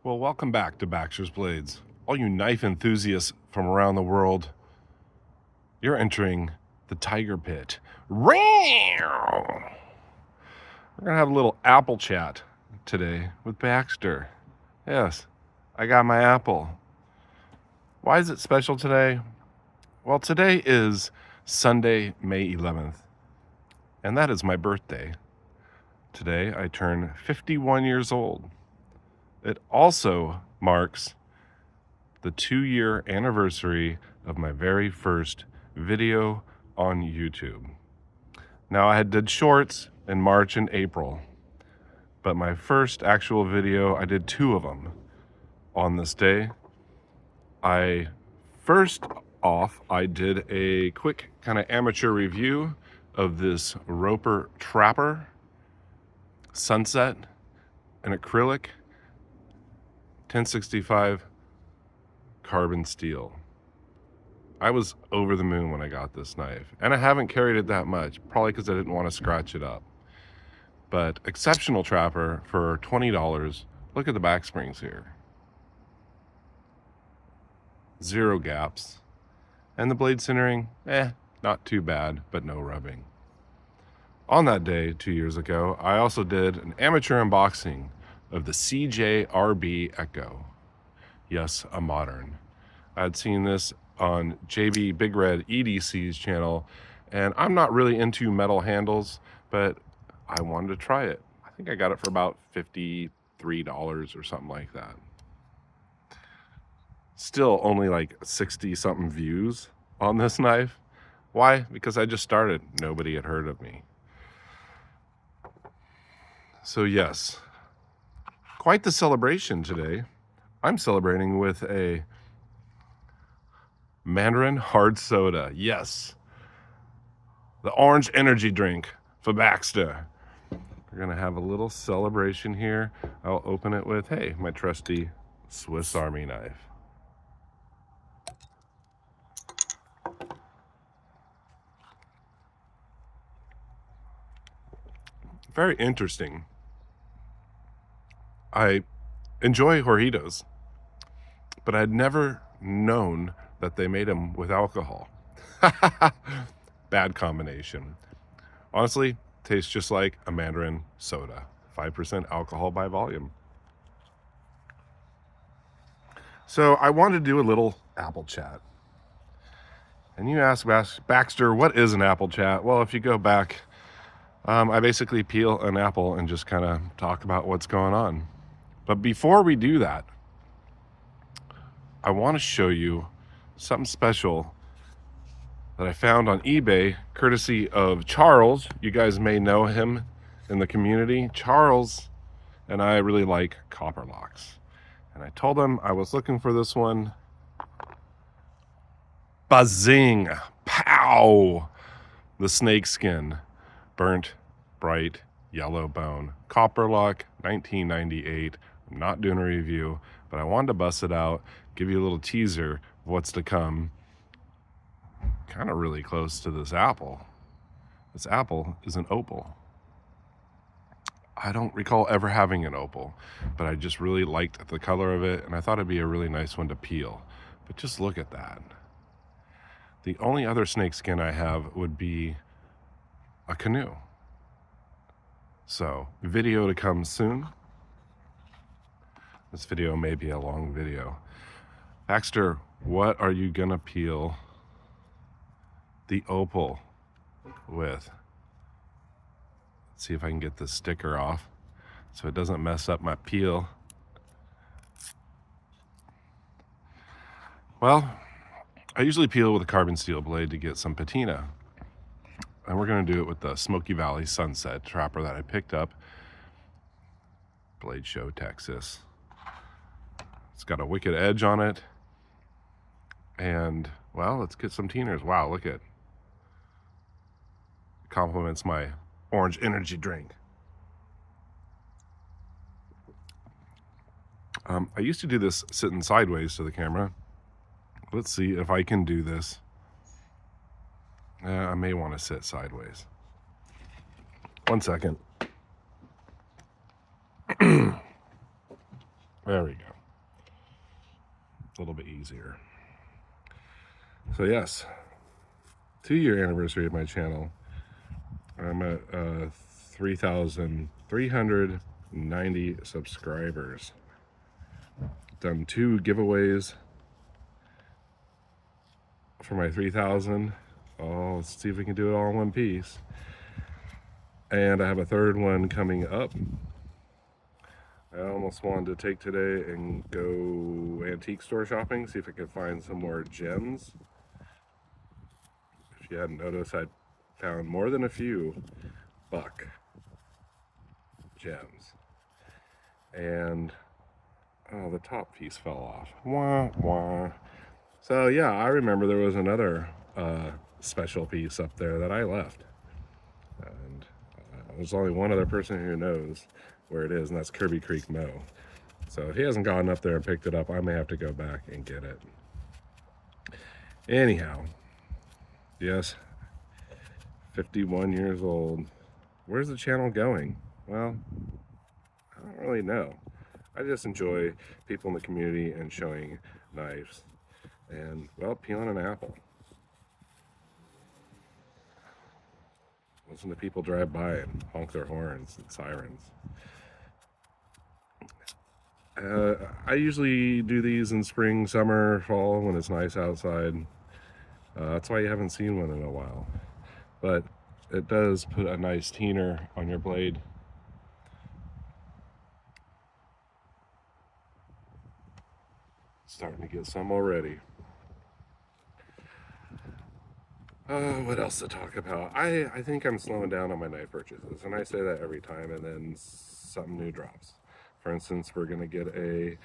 Well, welcome back to Baxter's Blades. All you knife enthusiasts from around the world, you're entering the tiger pit. We're going to have a little apple chat today with Baxter. Yes, I got my apple. Why is it special today? Well, today is Sunday, May 11th, and that is my birthday. Today, I turn 51 years old. It also marks the 2-year anniversary of my very first video on YouTube. Now, I did shorts in March and April, but my first actual video, I did 2 of them on this day. First off, I did a quick kind of amateur review of this Roper Trapper Sunset, an acrylic 1065 carbon steel. I was over the moon when I got this knife, and I haven't carried it that much, probably because I didn't want to scratch it up. But exceptional trapper for $20. Look at the back springs here. 0 gaps. And the blade centering, not too bad, but no rubbing. On that day, 2 years ago, I also did an amateur unboxing of the CJRB Echo. Yes, a modern. I'd seen this on JB Big Red EDC's channel, and I'm not really into metal handles, but I wanted to try it. I think I got it for about $53 or something like that. Still only like 60 something views on this knife. Why? Because I just started. Nobody had heard of me. So yes, quite the celebration today. I'm celebrating with a Mandarin hard soda. Yes, the orange energy drink for Baxter. We're gonna have a little celebration here. I'll open it with, hey, my trusty Swiss Army knife. Very interesting. I enjoy Jorritos, but I'd never known that they made them with alcohol. Bad combination. Honestly, tastes just like a Mandarin soda. 5% alcohol by volume. So I wanted to do a little apple chat. And you ask Baxter, what is an apple chat? Well, if you go back, I basically peel an apple and just kind of talk about what's going on. But before we do that, I want to show you something special that I found on eBay, courtesy of Charles. You guys may know him in the community. Charles and I really like copper locks. And I told him I was looking for this one. Bazing! Pow! The snakeskin. Burnt, bright, yellow bone. Copper lock, 1998. I'm not doing a review, but I wanted to bust it out, give you a little teaser of what's to come. Kind of really close to this apple. This apple is an opal. I don't recall ever having an opal, but I just really liked the color of it, and I thought it'd be a really nice one to peel. But just look at that. The only other snakeskin I have would be a canoe. So, video to come soon. This video may be a long video. Baxter, what are you gonna peel the opal with? Let's see if I can get this sticker off so it doesn't mess up my peel. Well, I usually peel with a carbon steel blade to get some patina. And we're gonna do it with the Smoky Valley Sunset Trapper that I picked up. Blade Show, Texas. It's got a wicked edge on it. And, well, let's get some tieners. Wow, look at it. Compliments my orange energy drink. I used to do this sitting sideways to the camera. Let's see if I can do this. I may want to sit sideways. 1 second. There we go. little bit easier. So yes, 2-year anniversary of my channel. I'm at 3,390 subscribers. Done 2 giveaways for my 3,000. Oh, let's see if we can do it all in one piece. And I have a 3rd one coming up. I almost wanted to take today and go antique store shopping, see if I could find some more gems. If you hadn't noticed, I'd found more than a few buck gems. And, oh, the top piece fell off. Wah, wah. So yeah, I remember there was another special piece up there that I left. And there's only one other person who knows where it is, and that's Kirby Creek Mo. So if he hasn't gone up there and picked it up, I may have to go back and get it. Anyhow, yes, 51 years old. Where's the channel going? Well, I don't really know. I just enjoy people in the community and showing knives and, well, peeling an apple. Listen to people drive by and honk their horns and sirens. I usually do these in spring, summer, fall when it's nice outside. That's why you haven't seen one in a while. But it does put a nice teener on your blade. Starting to get some already. What else to talk about? I think I'm slowing down on my knife purchases, and I say that every time, and then something new drops. For instance, we're gonna get a,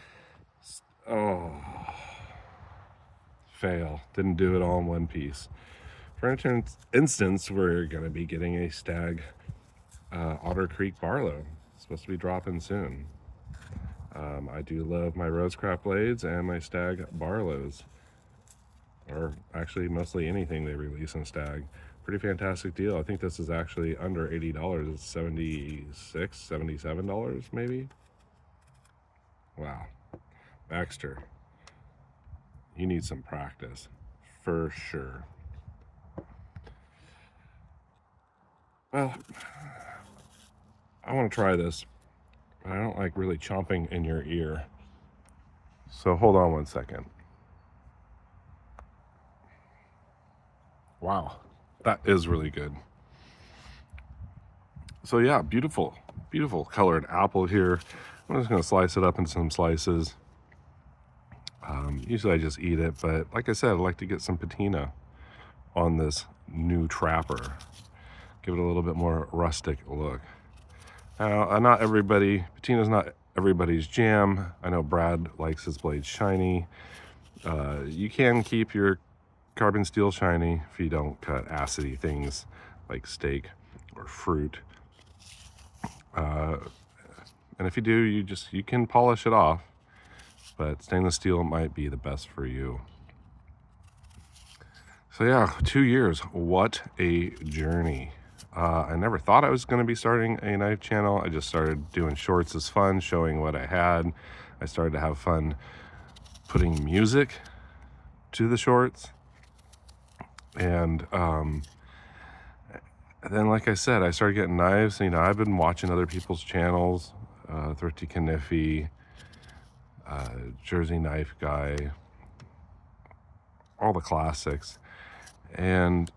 fail, didn't do it all in one piece. For instance, we're gonna be getting a Stag Otter Creek Barlow. It's supposed to be dropping soon. I do love my Rosecraft blades and my Stag Barlows. Or actually mostly anything they release in Stag. Pretty fantastic deal. I think this is actually under $80. It's $76, $77 maybe. Wow. Baxter, you need some practice for sure. Well, I want to try this, but I don't like really chomping in your ear. So hold on one second. Wow, that is really good. So yeah, beautiful colored apple here. I'm just gonna slice it up in some slices. Usually I just eat it, but like I said, I'd like to get some patina on this new Trapper. Give it a little bit more rustic look. Now, patina's not everybody's jam. I know Brad likes his blade shiny. You can keep your carbon steel shiny if you don't cut acidy things like steak or fruit. And if you do, you can polish it off, but stainless steel might be the best for you. So yeah, 2 years, what a journey. I never thought I was going to be starting a knife channel. I just started doing shorts as fun, showing what I had. I started to have fun putting music to the shorts. And then, like I said, I started getting knives. You know, I've been watching other people's channels, Thrifty Kniffy, Jersey Knife Guy, all the classics. And,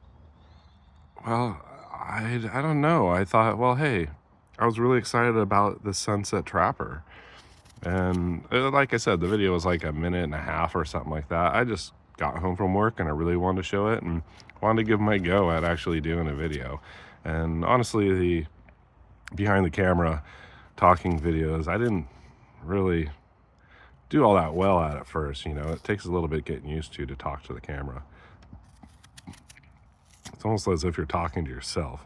well, I don't know. I thought, well, hey, I was really excited about the Sunset Trapper. And like I said, the video was like a minute and a half or something like that. I just got home from work and I really wanted to show it and wanted to give my go at actually doing a video. And honestly, the behind the camera talking videos, I didn't really do all that well at first. You know, it takes a little bit getting used to talk to the camera. It's almost as if you're talking to yourself.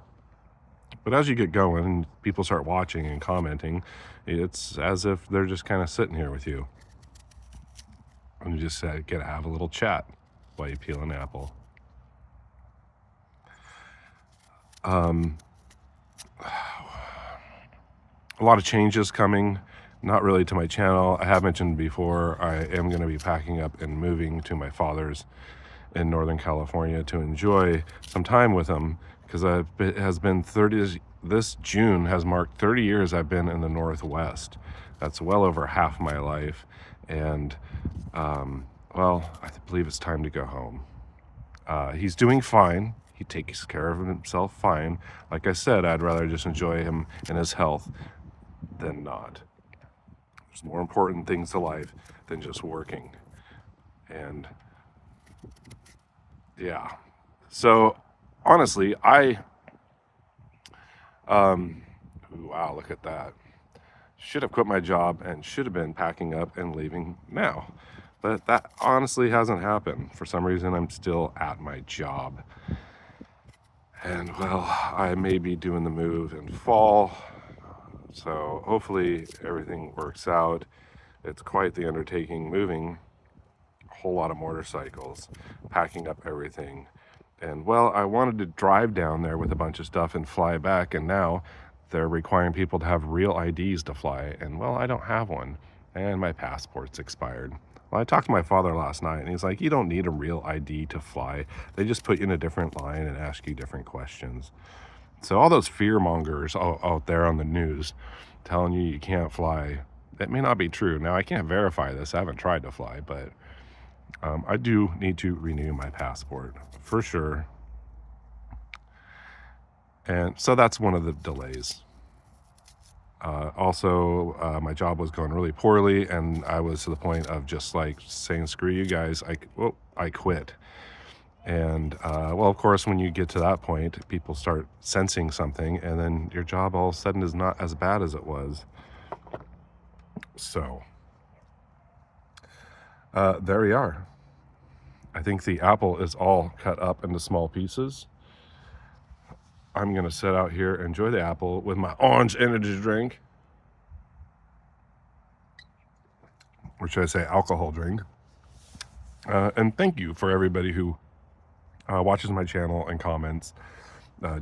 But as you get going and people start watching and commenting, it's as if they're just kind of sitting here with you. And you just get to have a little chat while you peel an apple. A lot of changes coming not really to my channel. I have mentioned before, I am going to be packing up and moving to my father's in Northern California to enjoy some time with him, because it has been 30, this June has marked 30 years I've been in the Northwest. That's well over half my life. And, well, I believe it's time to go home. He's doing fine. He takes care of himself fine. Like I said, I'd rather just enjoy him and his health than not. There's more important things to life than just working. And yeah. So honestly, wow, look at that. Should have quit my job and should have been packing up and leaving now. But that honestly hasn't happened. For some reason, I'm still at my job. And well, I may be doing the move in fall. So hopefully everything works out. It's quite the undertaking moving a whole lot of motorcycles, packing up everything. And well, I wanted to drive down there with a bunch of stuff and fly back, and now they're requiring people to have real IDs to fly. And well, I don't have one, and my passport's expired. Well, I talked to my father last night, and he's like, you don't need a real ID to fly. They just put you in a different line and ask you different questions. So all those fear mongers out there on the news telling you can't fly, that may not be true. Now, I can't verify this. I haven't tried to fly, but I do need to renew my passport for sure. And so that's one of the delays. Also, my job was going really poorly, and I was to the point of just like saying, screw you guys, I quit. And well, of course, when you get to that point, people start sensing something, and then your job all of a sudden is not as bad as it was. So there we are. I think the apple is all cut up into small pieces. I'm going to sit out here and enjoy the apple with my orange energy drink. Or should I say alcohol drink. And thank you for everybody who watches my channel and comments,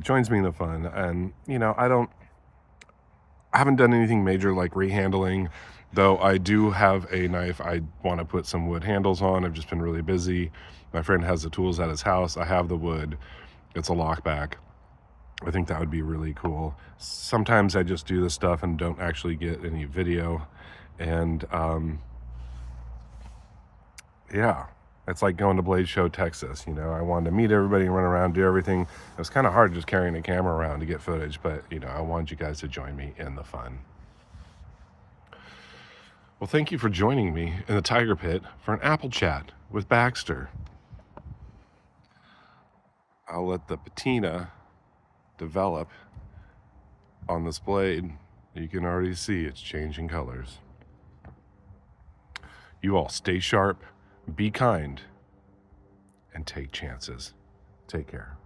joins me in the fun. And, you know, I haven't done anything major like rehandling, though I do have a knife I want to put some wood handles on. I've just been really busy. My friend has the tools at his house. I have the wood. It's a lockback. I think that would be really cool. Sometimes I just do this stuff and don't actually get any video. And yeah, it's like going to Blade Show, Texas. You know, I wanted to meet everybody and run around, do everything. It was kind of hard just carrying a camera around to get footage, but you know, I wanted you guys to join me in the fun. Well, thank you for joining me in the Tiger Pit for an apple chat with Baxter. I'll let the patina develop on this blade. You can already see it's changing colors. You all stay sharp, be kind, and take chances. Take care.